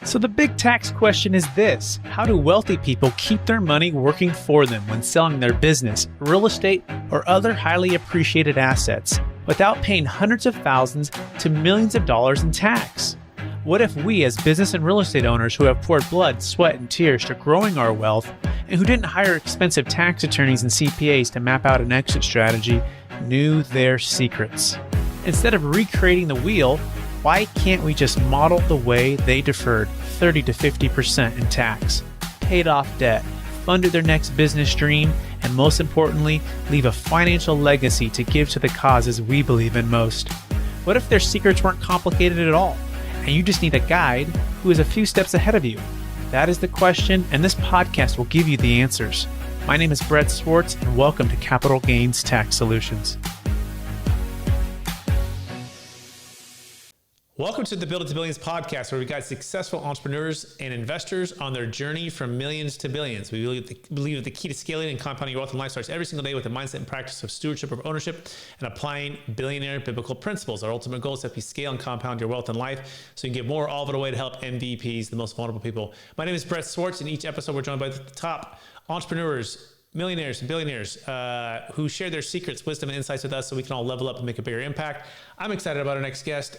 So the big tax question is this: how do wealthy people keep their money working for them when selling their business, real estate, or other highly appreciated assets without paying hundreds of thousands to millions of dollars in tax? What if we, as business and real estate owners who have poured blood, sweat, and tears to growing our wealth, and who didn't hire expensive tax attorneys and CPAs to map out an exit strategy, knew their secrets? Instead of recreating the wheel, why can't we just model the way they deferred 30 to 50% in tax, paid off debt, funded their next business dream, and most importantly, leave a financial legacy to give to the causes we believe in most? What if their secrets weren't complicated at all, and you just need a guide who is a few steps ahead of you? That is the question, and this podcast will give you the answers. My name is Brett Swarts, and welcome to Capital Gains Tax Solutions. Welcome to the Build It to Billions podcast, where we guide successful entrepreneurs and investors on their journey from millions to billions. We believe that the key to scaling and compounding your wealth and life starts every single day with the mindset and practice of stewardship of ownership and applying billionaire biblical principles. Our ultimate goal is to help you scale and compound your wealth and life so you can give more all of it away to help MVPs, the most vulnerable people. My name is Brett Swarts, and each episode we're joined by the top entrepreneurs, millionaires and billionaires who share their secrets, wisdom, and insights with us so we can all level up and make a bigger impact. I'm excited about our next guest.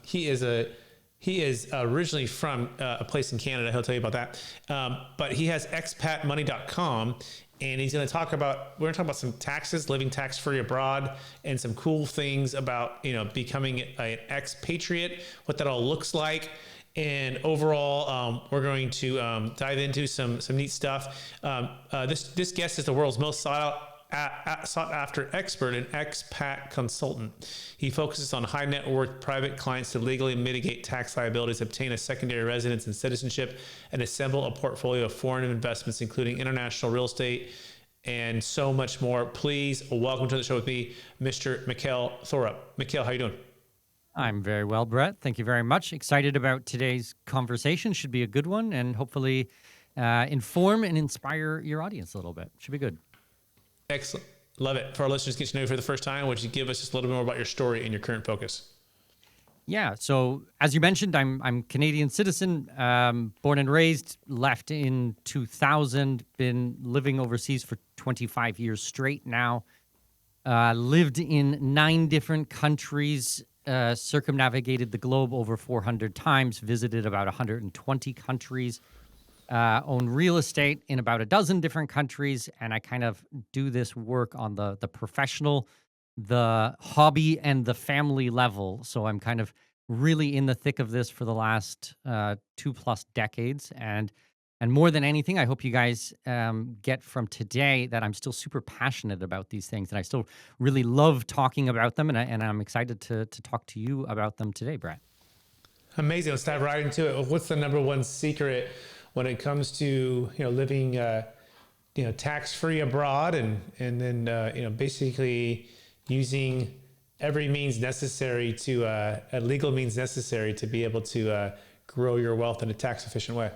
He is originally from a place in Canada. He'll tell you about that. But he has expatmoney.com, and we're going to talk about some taxes, living tax-free abroad, and some cool things about, becoming an expatriate, what that all looks like. And overall, we're going to dive into some neat stuff. This guest is the world's most sought after expert and expat consultant. He focuses on high net worth private clients to legally mitigate tax liabilities, obtain a secondary residence and citizenship, and assemble a portfolio of foreign investments, including international real estate and so much more. Please welcome to the show with me, Mr. Mikkel Thorup. Mikkel, how you doing? I'm very well, Brett. Thank you very much. Excited about today's conversation. Should be a good one, and hopefully inform and inspire your audience a little bit. Should be good. Excellent. Love it. For our listeners, get to know you for the first time, would you give us just a little bit more about your story and your current focus? Yeah. So as you mentioned, I'm Canadian citizen, born and raised, left in 2000, been living overseas for 25 years straight now, lived in 9 different countries, circumnavigated the globe over 400 times, visited about 120 countries, own real estate in about a dozen different countries, and I kind of do this work on the professional, the hobby, and the family level. So I'm kind of really in the thick of this for the last 2+ decades, and more than anything, I hope you guys get from today that I'm still super passionate about these things, and I still really love talking about them, and I'm excited to talk to you about them today, Brett. Amazing. Let's dive right into it. What's the number one secret when it comes to living tax-free abroad, and then basically using every means necessary to legal means necessary to be able to grow your wealth in a tax-efficient way?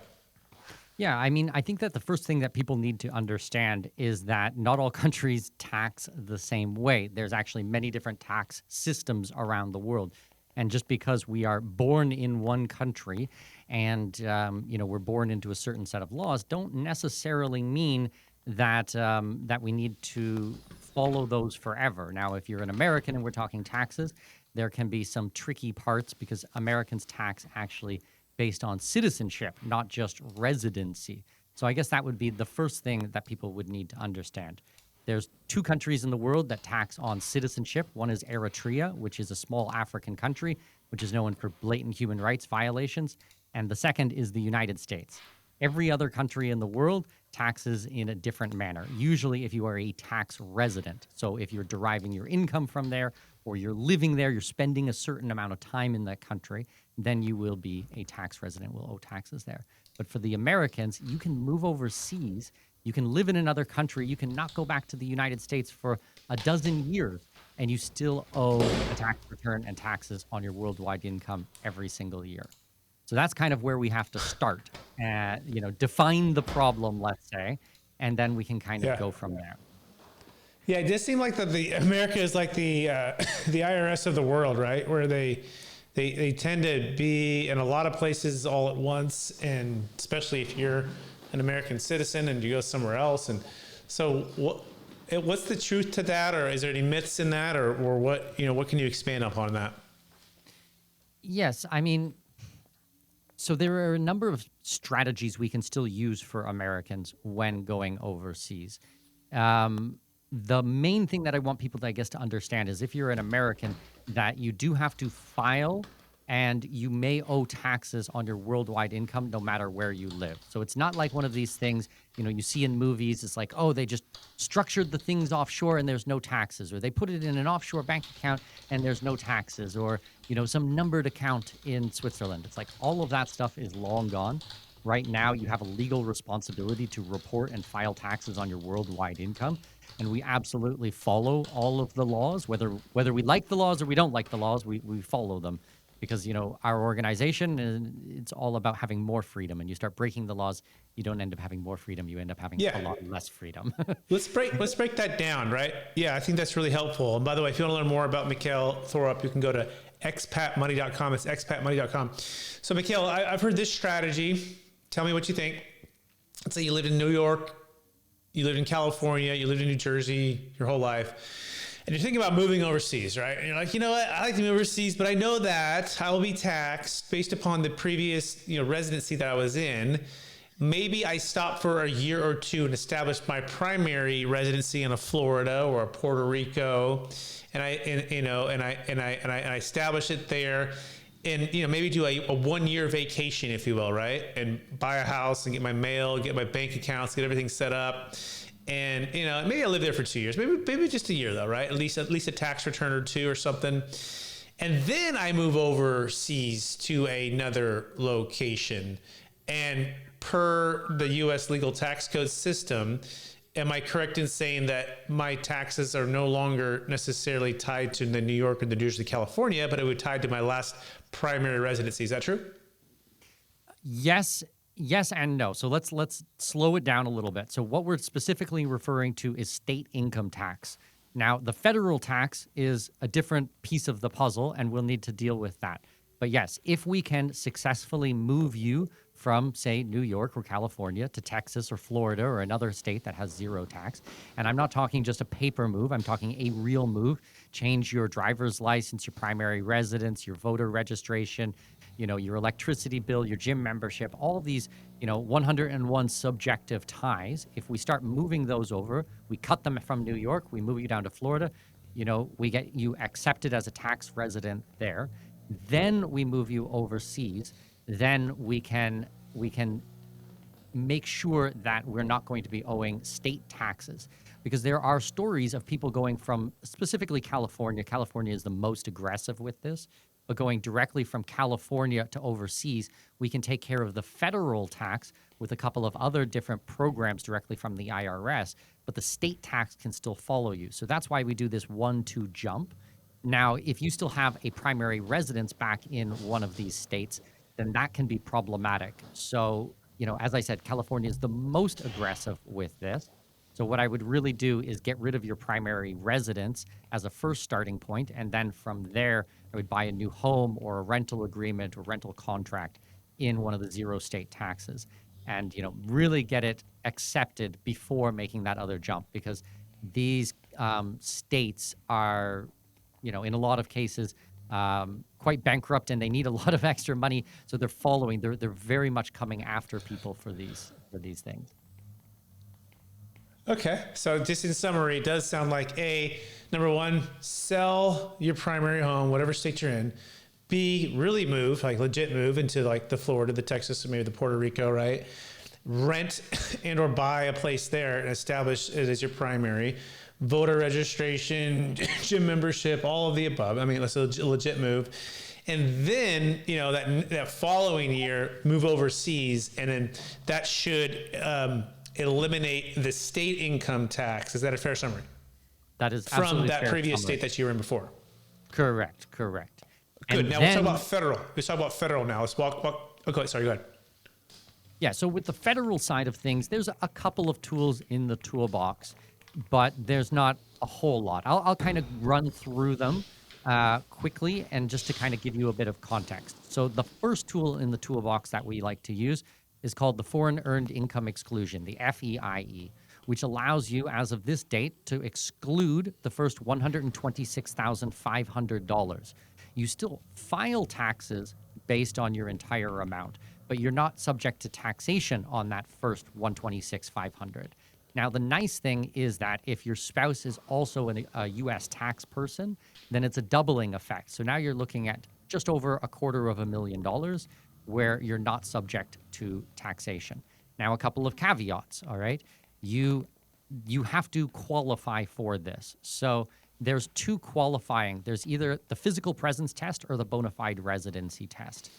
Yeah, I mean, I think that the first thing that people need to understand is that not all countries tax the same way. There's actually many different tax systems around the world. And just because we are born in one country and, we're born into a certain set of laws, don't necessarily mean that that we need to follow those forever. Now, if you're an American and we're talking taxes, there can be some tricky parts because Americans tax actually based on citizenship, not just residency. So I guess that would be the first thing that people would need to understand. There's 2 countries in the world that tax on citizenship. One is Eritrea, which is a small African country, which is known for blatant human rights violations. And the second is the United States. Every other country in the world taxes in a different manner, usually if you are a tax resident. So if you're deriving your income from there, or you're living there, you're spending a certain amount of time in that country, then you will be a tax resident, will owe taxes there. But for the Americans, you can move overseas, you can live in another country, you can not go back to the United States for a dozen years, and you still owe a tax return and taxes on your worldwide income every single year. So that's kind of where we have to start, define the problem, let's say, and then we can kind of go from there. Yeah, it does seem like the America is like the IRS of the world, right? Where they they tend to be in a lot of places all at once, and especially if you're an American citizen and you go somewhere else. And so what's the truth to that, or is there any myths in that, or what, what can you expand upon that? Yes, I mean, so there are a number of strategies we can still use for Americans when going overseas. The main thing that I want people, to understand is if you're an American, that you do have to file and you may owe taxes on your worldwide income no matter where you live. So it's not like one of these things, you see in movies. It's like, oh, they just structured the things offshore and there's no taxes, or they put it in an offshore bank account and there's no taxes, or, some numbered account in Switzerland. It's like all of that stuff is long gone. Right now, you have a legal responsibility to report and file taxes on your worldwide income. And we absolutely follow all of the laws, whether we like the laws or we don't like the laws, we follow them. Because, our organization, it's all about having more freedom. And you start breaking the laws, you don't end up having more freedom. You end up having a lot less freedom. Let's break that down, right? Yeah, I think that's really helpful. And by the way, if you want to learn more about Mikkel Thorup, you can go to expatmoney.com. It's expatmoney.com. So, Mikkel, I've heard this strategy. Tell me what you think. Let's say you lived in New York, you lived in California, you lived in New Jersey your whole life. And you're thinking about moving overseas, right? And you're like, what? I like to move overseas, but I know that I will be taxed based upon the previous, residency that I was in. Maybe I stop for a year or two and establish my primary residency in a Florida or a Puerto Rico, and I establish it there, and maybe do a 1 year vacation, if you will, right? And buy a house and get my mail, get my bank accounts, get everything set up. And, maybe I'll live there for 2 years, maybe just a year though, right? At least a tax return or two or something. And then I move overseas to another location. And per the U.S. legal tax code system, am I correct in saying that my taxes are no longer necessarily tied to the New York or the New Jersey, California, but it would tied to my last primary residency? Is that true? Yes and no. So let's slow it down a little bit. So what we're specifically referring to is state income tax. Now, the federal tax is a different piece of the puzzle, and we'll need to deal with that. But yes, if we can successfully move you from, say, New York or California to Texas or Florida or another state that has zero tax, and I'm not talking just a paper move, I'm talking a real move, change your driver's license, your primary residence, your voter registration, your electricity bill, your gym membership, all of these, 101 subjective ties. If we start moving those over, we cut them from New York, we move you down to Florida, we get you accepted as a tax resident there. Then we move you overseas. Then we can make sure that we're not going to be owing state taxes, because there are stories of people going from specifically California. California is the most aggressive with this, but going directly from California to overseas, we can take care of the federal tax with a couple of other different programs directly from the IRS, but the state tax can still follow you. So that's why we do this 1-2 jump. Now, if you still have a primary residence back in one of these states, then that can be problematic. So, as I said, California is the most aggressive with this. So what I would really do is get rid of your primary residence as a first starting point, and then from there, I would buy a new home or a rental agreement or rental contract in one of the zero state taxes, and really get it accepted before making that other jump, because these states are, in a lot of cases, quite bankrupt, and they need a lot of extra money. So they're very much coming after people for these things. Okay. So just in summary, it does sound like number one, sell your primary home, whatever state you're in. B, really move, like legit move into like the Florida, the Texas, or maybe the Puerto Rico, right? Rent and or buy a place there and establish it as your primary. Voter registration, gym membership, all of the above. I mean, that's a legit move. And then, that following year, move overseas, and then that should eliminate the state income tax. Is that a fair summary? That is from that fair previous summary. State that you were in before. Correct. Good. And now let's talk about federal. Let's talk about federal now. Let's walk. Okay, sorry, go ahead. Yeah, so with the federal side of things, there's a couple of tools in the toolbox, but there's not a whole lot. I'll kind of run through them quickly and just to kind of give you a bit of context. So the first tool in the toolbox that we like to use is called the Foreign Earned Income Exclusion, the FEIE, which allows you, as of this date, to exclude the first $126,500. You still file taxes based on your entire amount, but you're not subject to taxation on that first 126,500. Now, the nice thing is that if your spouse is also a U.S. tax person, then it's a doubling effect. So now you're looking at just over $250,000 where you're not subject to taxation. Now, a couple of caveats, all right? You have to qualify for this. So there's two qualifying. There's either the physical presence test or the bona fide residency test.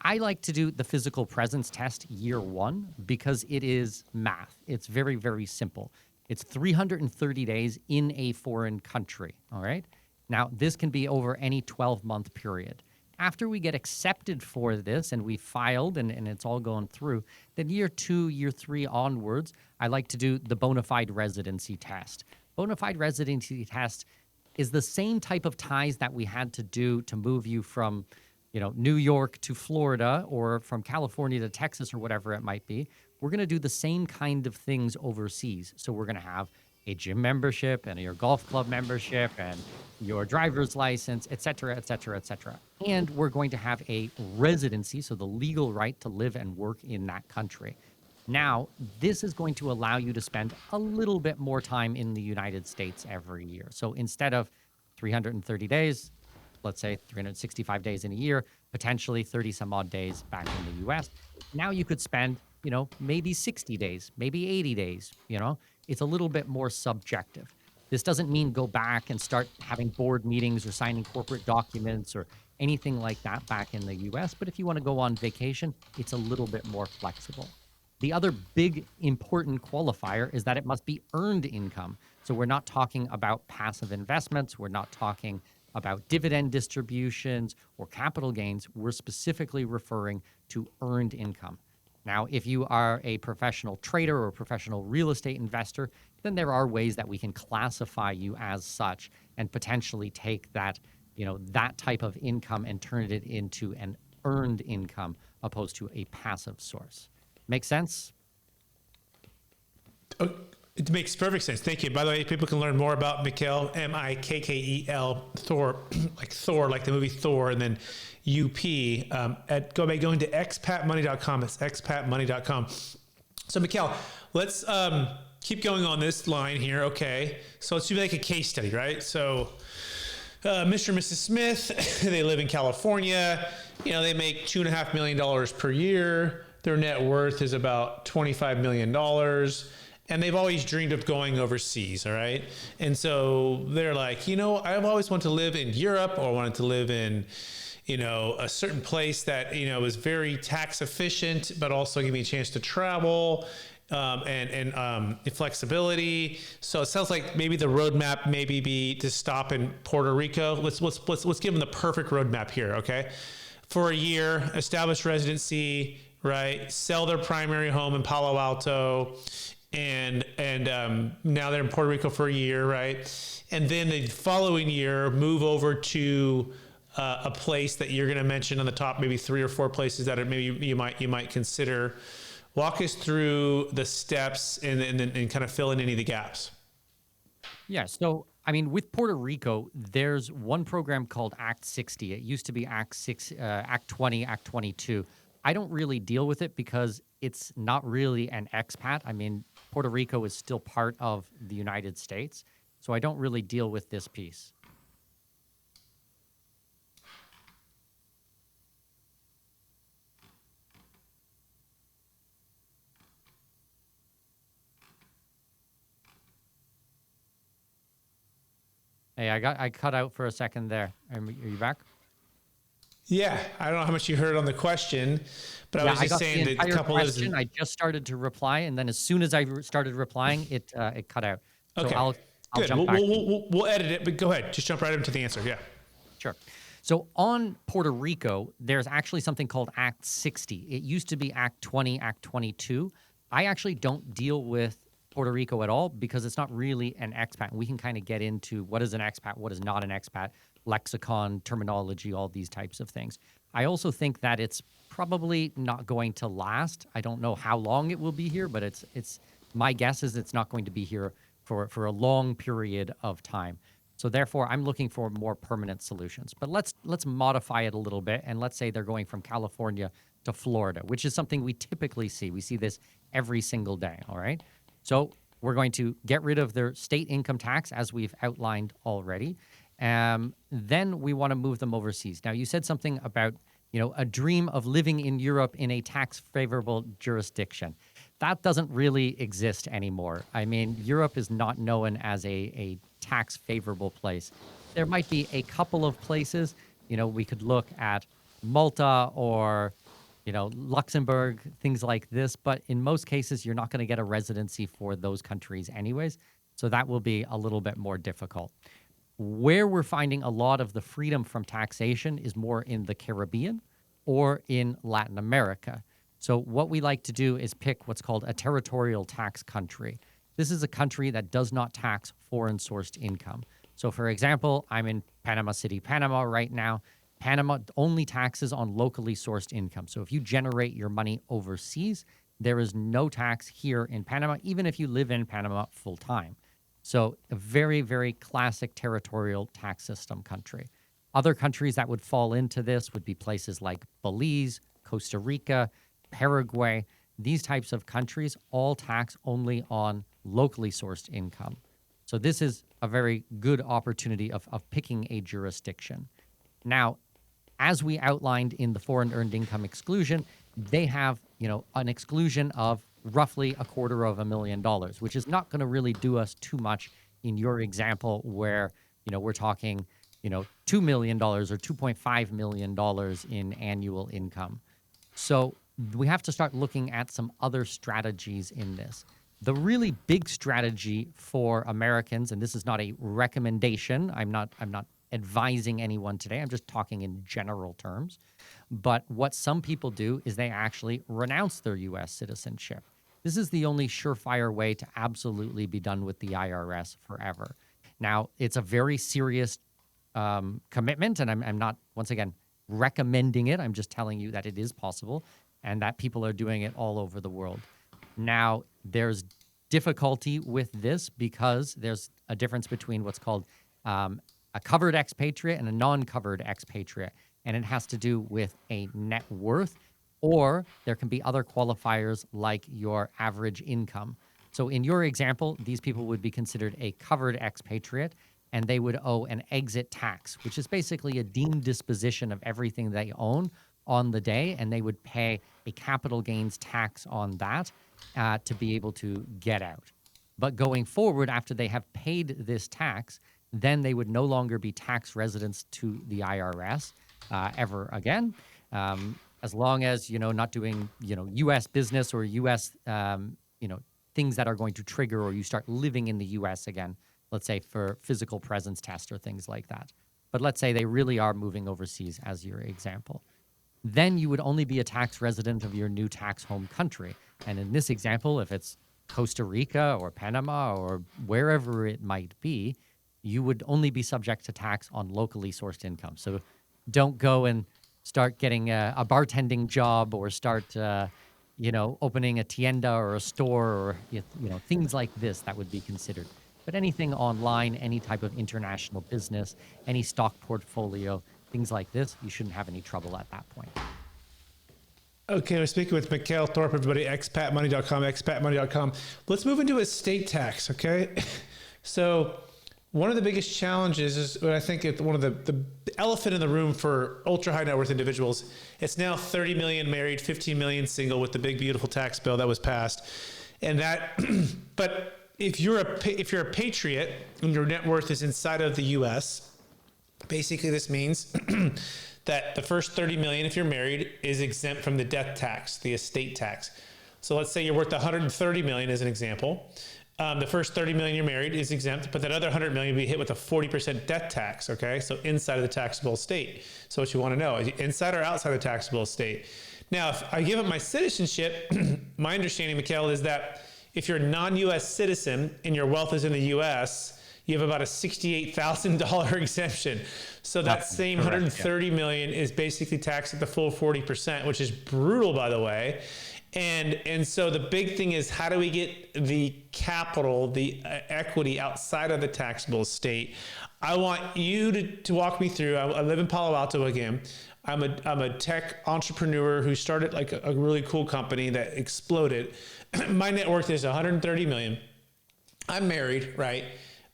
I like to do the physical presence test year one because it is math. It's very, very simple. It's 330 days in a foreign country, all right? Now, this can be over any 12-month period. After we get accepted for this and we filed and it's all going through, then year two, year three onwards, I like to do the bona fide residency test. Bona fide residency test is the same type of ties that we had to do to move you from New York to Florida or from California to Texas or whatever it might be. We're going to do the same kind of things overseas. So we're going to have a gym membership and your golf club membership and your driver's license, et cetera, et cetera, et cetera. And we're going to have a residency, so the legal right to live and work in that country. Now, this is going to allow you to spend a little bit more time in the United States every year. So instead of 330 days, let's say 365 days in a year, potentially 30 some odd days back in the US. Now you could spend, maybe 60 days, maybe 80 days, It's a little bit more subjective. This doesn't mean go back and start having board meetings or signing corporate documents or anything like that back in the US. But if you want to go on vacation, it's a little bit more flexible. The other big important qualifier is that it must be earned income. So we're not talking about passive investments. We're not talking about dividend distributions or capital gains. We're specifically referring to earned income. Now, if you are a professional trader or a professional real estate investor, then there are ways that we can classify you as such and potentially take that, that type of income and turn it into an earned income opposed to a passive source. Make sense? Oh, it makes perfect sense. Thank you. By the way, people can learn more about Mikkel, Mikkel, Thor, like Thor, like the movie Thor, and then UP by going to expatmoney.com. It's expatmoney.com. So Mikkel, let's keep going on this line here. Okay. So let's do like a case study, right? So Mr. and Mrs. Smith, they live in California. They make $2.5 million per year. Their net worth is about $25 million. And they've always dreamed of going overseas, all right? And so they're like, I've always wanted to live in Europe or wanted to live in, a certain place that, is very tax efficient, but also give me a chance to travel and flexibility. So it sounds like maybe the roadmap maybe be to stop in Puerto Rico. Let's give them the perfect roadmap here, okay? For a year, establish residency, right? Sell their primary home in Palo Alto. And now they're in Puerto Rico for a year, right? And then the following year, move over to a place that you're going to mention on the top, maybe 3 or 4 places that are maybe you might consider. Walk us through the steps and kind of fill in any of the gaps. Yeah. So, with Puerto Rico, there's one program called Act 60. It used to be Act 20, Act 22. I don't really deal with it because it's not really an expat. Puerto Rico is still part of the United States, so I don't really deal with this piece. Hey, I cut out for a second there. Are you back? Yeah, I don't know how much you heard on the question, but I was just saying that a couple of I just started to reply, and then as soon as I started replying, it cut out. So okay, I'll good. jump back. We'll edit it, but go ahead. Just jump right into the answer. Yeah. Sure. So on Puerto Rico, there's actually something called Act 60. It used to be Act 20, Act 22. I actually don't deal with Puerto Rico at all because it's not really an expat. We can kind of get into what is an expat, what is not an expat. lexicon, terminology, all these types of things. I also think that it's probably not going to last. I don't know how long it will be here, but it's my guess is it's not going to be here for a long period of time. So therefore, I'm looking for more permanent solutions. But let's modify it a little bit, and let's say they're going from California to Florida, which is something we typically see. We see this every single day, all right? So we're going to get rid of their state income tax, as we've outlined already. Then we want to move them overseas. Now, you said something about, a dream of living in Europe in a tax-favorable jurisdiction. That doesn't really exist anymore. I mean, Europe is not known as a tax-favorable place. There might be a couple of places, we could look at Malta or, Luxembourg, things like this. But in most cases, you're not going to get a residency for those countries anyways. So that will be a little bit more difficult. Where we're finding a lot of the freedom from taxation is more in the Caribbean or in Latin America. So what we like to do is pick what's called a territorial tax country. This is a country that does not tax foreign-sourced income. So for example, I'm in Panama City, Panama right now. Panama only taxes on locally sourced income. So if you generate your money overseas, there is no tax here in Panama, even if you live in Panama full-time. So a very, very classic territorial tax system country. Other countries that would fall into this would be places like Belize, Costa Rica, Paraguay. These types of countries all tax only on locally sourced income. So this is a very good opportunity of picking a jurisdiction. Now, as we outlined in the foreign earned income exclusion, they have, an exclusion of roughly $250,000, which is not going to really do us too much in your example where, we're talking, $2 million or $2.5 million in annual income. So we have to start looking at some other strategies in this. The really big strategy for Americans, and this is not a recommendation, I'm not advising anyone today, I'm just talking in general terms, but what some people do is they actually renounce their U.S. citizenship. This is the only surefire way to absolutely be done with the IRS forever. Now, it's a very serious commitment, and I'm not, once again, recommending it. I'm just telling you that it is possible and that people are doing it all over the world. Now, there's difficulty with this because there's a difference between what's called a covered expatriate and a non-covered expatriate, and it has to do with a net worth, or there can be other qualifiers like your average income. So in your example, these people would be considered a covered expatriate, and they would owe an exit tax, which is basically a deemed disposition of everything they own on the day, and they would pay a capital gains tax on that to be able to get out. But going forward, after they have paid this tax, then they would no longer be tax residents to the IRS ever again, as long as, not doing, U.S. business or U.S., things that are going to trigger or you start living in the U.S. again, let's say for physical presence test or things like that. But let's say they really are moving overseas as your example. Then you would only be a tax resident of your new tax home country. And in this example, if it's Costa Rica or Panama or wherever it might be, you would only be subject to tax on locally sourced income. So don't go and start getting a bartending job or start, opening a tienda or a store or, things like this that would be considered. But anything online, any type of international business, any stock portfolio, things like this, you shouldn't have any trouble at that point. Okay, we're speaking with Mikkel, Thorup, everybody, expatmoney.com, expatmoney.com. Let's move into estate tax, okay? So one of the biggest challenges is, I think one of the elephant in the room for ultra high net worth individuals, it's now 30 million married, 15 million single with the big, beautiful tax bill that was passed. And that, but if you're a patriot and your net worth is inside of the US, basically this means that the first 30 million, if you're married, is exempt from the death tax, the estate tax. So let's say you're worth 130 million as an example. The first 30 million you're married is exempt, but that other 100 million will be hit with a 40% death tax, okay? So inside of the taxable estate. So what you want to know, is inside or outside the taxable estate? Now, if I give up my citizenship, my understanding, Mikkel, is that if you're a non-US citizen and your wealth is in the US, you have about a $68,000 exemption. So that same correct, 130 million is basically taxed at the full 40%, which is brutal, by the way. And so the big thing is, how do we get the capital, the equity outside of the taxable estate? I want you to walk me through. I live in Palo Alto again. I'm a tech entrepreneur who started like a really cool company that exploded. My net worth is 130 million. I'm married, right?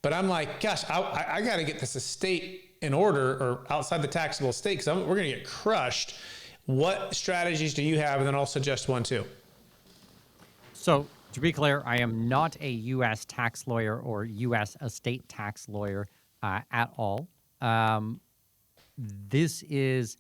But I'm like, gosh, I got to get this estate in order or outside the taxable estate, because we're going to get crushed. What strategies do you have? And then I'll suggest one too. So to be clear, I am not a U.S. tax lawyer or U.S. estate tax lawyer at all. This is,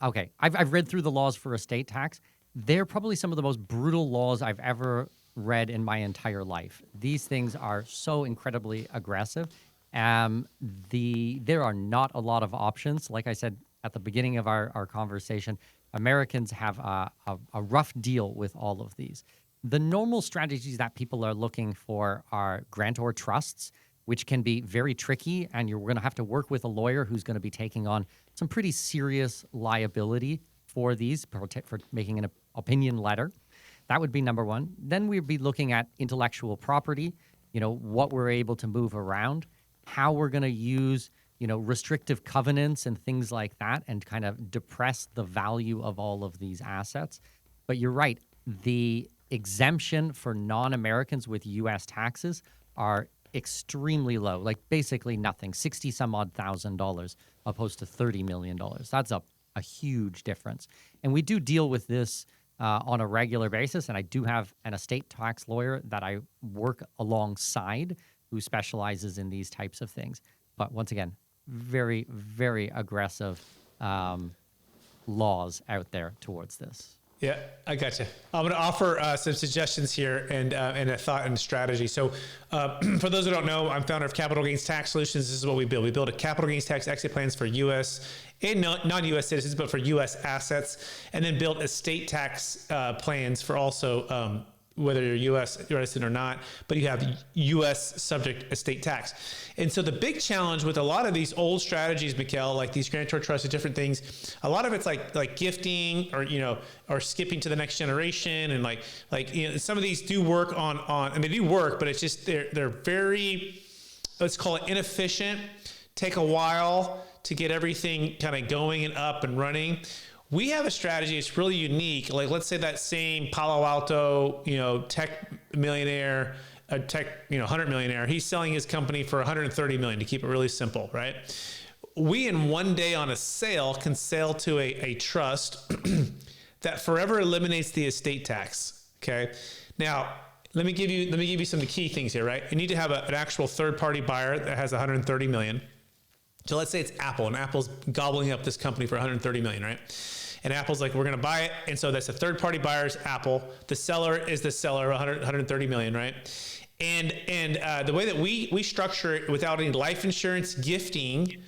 okay, I've read through the laws for estate tax. They're probably some of the most brutal laws I've ever read in my entire life. These things are so incredibly aggressive. There are not a lot of options. Like I said at the beginning of our conversation, Americans have a rough deal with all of these. The normal strategies that people are looking for are grantor trusts, which can be very tricky, and you're going to have to work with a lawyer who's going to be taking on some pretty serious liability for these, for making an opinion letter. That would be number one. Then we'd be looking at intellectual property, what we're able to move around, how we're going to use restrictive covenants and things like that, and kind of depress the value of all of these assets. But you're right, the exemption for non-Americans with U.S. taxes are extremely low, like basically nothing, 60 some odd $1,000 opposed to $30 million. That's a huge difference. And we do deal with this on a regular basis, and I do have an estate tax lawyer that I work alongside who specializes in these types of things. But once again, very, very aggressive laws out there towards this. Yeah, I gotcha. I'm going to offer some suggestions here and a thought and strategy. So for those who don't know, I'm founder of Capital Gains Tax Solutions. This is what we build. We build a capital gains tax exit plans for U.S. and non-U.S. citizens, but for U.S. assets, and then build estate tax plans for also whether you're U.S. resident or not, but you have U.S. subject estate tax. And so the big challenge with a lot of these old strategies, Mikkel, like these grantor trusts and different things, a lot of it's like gifting or skipping to the next generation, and like some of these do work on and they do work, but it's just they're very, let's call it inefficient, take a while to get everything kind of going and up and running. We have a strategy that's really unique. Like, let's say that same Palo Alto, tech millionaire, tech, 100 millionaire, he's selling his company for 130 million, to keep it really simple, right? We, in one day on a sale, can sell to a trust that forever eliminates the estate tax. Okay. Now, let me give you some of the key things here, right? You need to have an actual third-party buyer that has 130 million. So let's say it's Apple, and Apple's gobbling up this company for 130 million, right? And Apple's like, we're going to buy it. And so that's a third-party buyer's Apple. The seller is the seller, 130 million, right? And the way that we structure it without any life insurance gifting,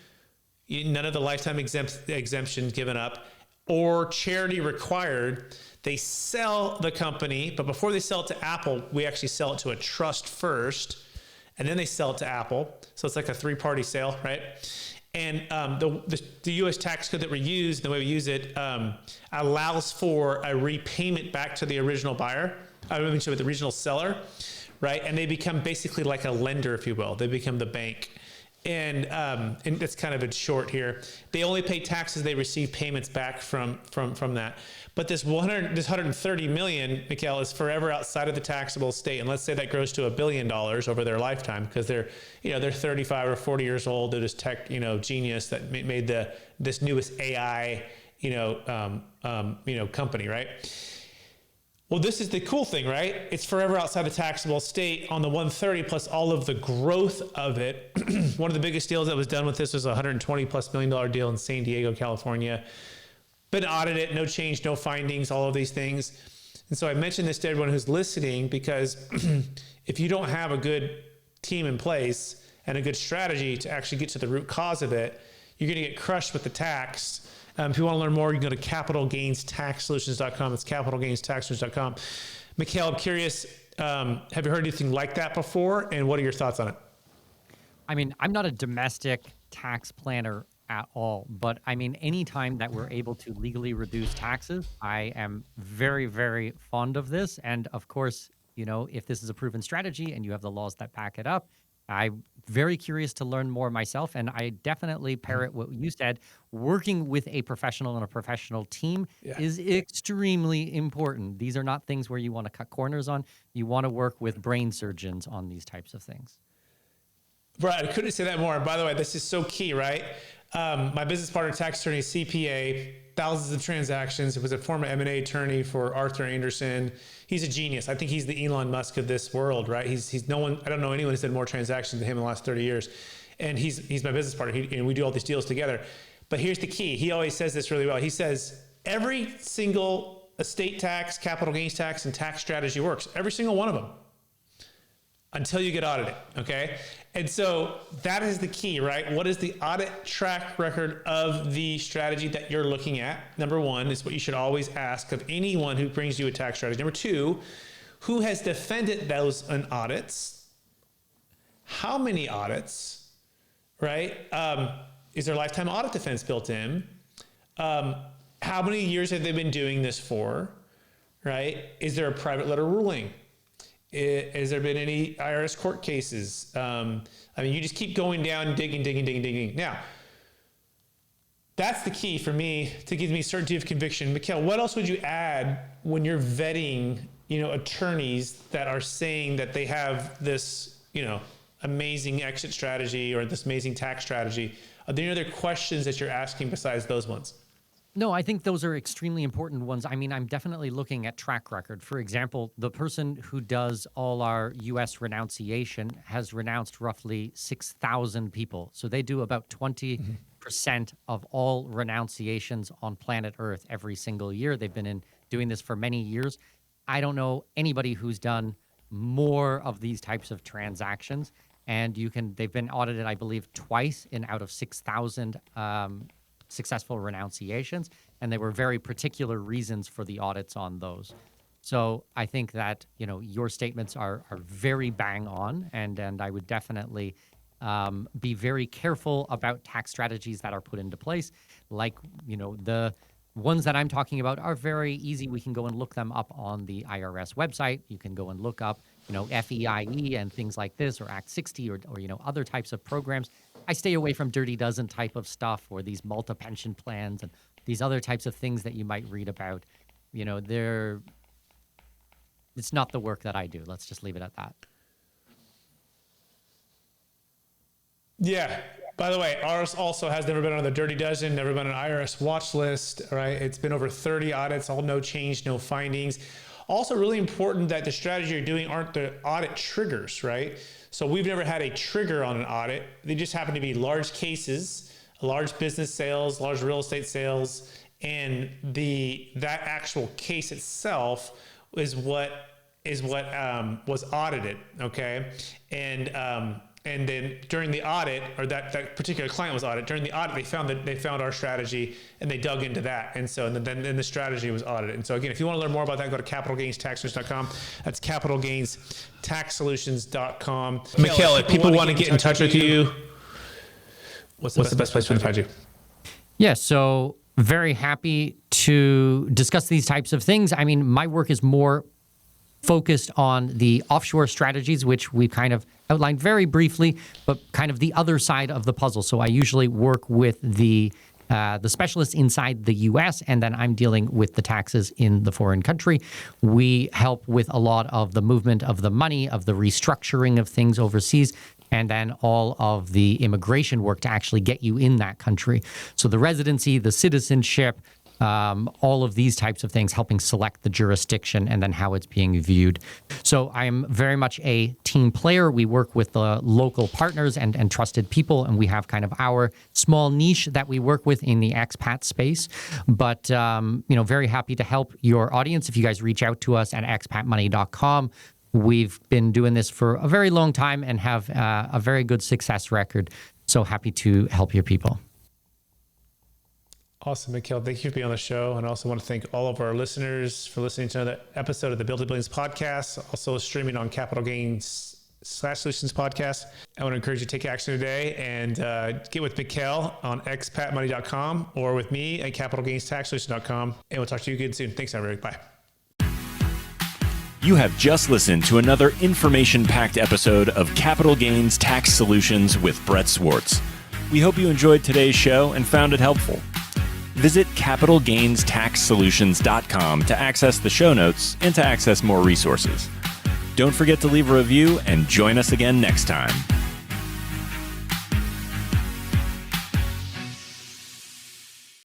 none of the lifetime exemptions given up, or charity required, they sell the company. But before they sell it to Apple, we actually sell it to a trust first, and then they sell it to Apple. So it's like a three-party sale, right? And the U.S. tax code that we use, the way we use it, allows for a repayment back to the original buyer, the original seller, right? And they become basically like a lender, if you will. They become the bank. And that's kind of in short here. They only pay taxes, they receive payments back from that. But this 130 million, Mikkel, is forever outside of the taxable estate. And let's say that grows to $1 billion over their lifetime, because they're 35 or 40 years old. They're this tech, genius that made this newest AI, company, right? Well, this is the cool thing, right? It's forever outside the taxable estate on the 130 plus all of the growth of it. One of the biggest deals that was done with this was a $120+ million deal in San Diego, California. Been audited, no change, no findings, all of these things. And so I mentioned this to everyone who's listening, because if you don't have a good team in place and a good strategy to actually get to the root cause of it, you're going to get crushed with the tax. If you want to learn more, you can go to capitalgainstaxsolutions.com. It's capitalgainstaxsolutions.com. Mikkel, I'm curious, have you heard anything like that before? And what are your thoughts on it? I mean, I'm not a domestic tax planner at all, but I mean, anytime that we're able to legally reduce taxes, I am very, very fond of this. And of course, if this is a proven strategy and you have the laws that back it up, I'm very curious to learn more myself. And I definitely parrot what you said. Working with a professional and a professional team is extremely important. These are not things where you want to cut corners on. You want to work with brain surgeons on these types of things. Right, I couldn't say that more. By the way, this is so key, right? My business partner, tax attorney, CPA, thousands of transactions. He was a former M&A attorney for Arthur Andersen. He's a genius. I think he's the Elon Musk of this world, right? He's no one. I don't know anyone who's done more transactions than him in the last 30 years. And he's my business partner. And we do all these deals together. But here's the key. He always says this really well. He says every single estate tax, capital gains tax, and tax strategy works. Every single one of them. Until you get audited, okay? And so that is the key, right? What is the audit track record of the strategy that you're looking at? Number one is what you should always ask of anyone who brings you a tax strategy. Number two, who has defended those audits? How many audits, right? Is there lifetime audit defense built in? How many years have they been doing this for, right? Is there a private letter ruling? Has there been any IRS court cases? I mean, you just keep going down, digging. Now, that's the key for me to give me certainty of conviction. Mikkel, what else would you add when you're vetting, attorneys that are saying that they have this, amazing exit strategy or this amazing tax strategy? Are there any other questions that you're asking besides those ones? No, I think those are extremely important ones. I mean, I'm definitely looking at track record. For example, the person who does all our U.S. renunciation has renounced roughly 6,000 people. So they do about 20% of all renunciations on planet Earth every single year. They've been doing this for many years. I don't know anybody who's done more of these types of transactions. And they've been audited, I believe, twice out of 6,000 successful renunciations, and there were very particular reasons for the audits on those. So I think that your statements are very bang on, and I would definitely be very careful about tax strategies that are put into place. Like the ones that I'm talking about are very easy. We can go and look them up on the IRS website. You can go and look up FEIE and things like this, or Act 60, or other types of programs. I stay away from dirty dozen type of stuff, or these multi-pension plans and these other types of things that you might read about. It's not the work that I do. Let's just leave it at that. Yeah. By the way, ours also has never been on the dirty dozen, never been on an IRS watch list, right? It's been over 30 audits, all no change, no findings. Also really important that the strategy you're doing aren't the audit triggers, right? So we've never had a trigger on an audit. They just happen to be large cases, large business sales, large real estate sales, and that actual case itself is what was audited, okay? And then during the audit, or that particular client was audited, during the audit, they found our strategy and they dug into that. And so then the strategy was audited. And so again, if you want to learn more about that, go to capitalgainstaxsolutions.com. That's capitalgainstaxsolutions.com. Mikkel, if people want to get in touch with you, what's the best place to find you? Yeah, so very happy to discuss these types of things. I mean, my work is more focused on the offshore strategies, which we kind of outlined very briefly, but kind of the other side of the puzzle. So I usually work with the specialists inside the U.S., and then I'm dealing with the taxes in the foreign country. We help with a lot of the movement of the money, of the restructuring of things overseas, and then all of the immigration work to actually get you in that country. So the residency, the citizenship, all of these types of things, helping select the jurisdiction and then how it's being viewed. So I'm very much a team player. We work with the local partners and trusted people, and we have kind of our small niche that we work with in the expat space. But, very happy to help your audience. If you guys reach out to us at expatmoney.com, we've been doing this for a very long time and have a very good success record. So happy to help your people. Awesome, Mikkel. Thank you for being on the show. And I also want to thank all of our listeners for listening to another episode of the Build to Billions podcast, also streaming on capitalgainstaxsolutions.com. Solutions podcast. I want to encourage you to take action today and get with Mikkel on expatmoney.com or with me at capitalgainstaxsolutions.com. And we'll talk to you again soon. Thanks, everybody. Bye. You have just listened to another information-packed episode of Capital Gains Tax Solutions with Brett Swarts. We hope you enjoyed today's show and found it helpful. Visit capitalgainstaxsolutions.com to access the show notes and to access more resources. Don't forget to leave a review and join us again next time.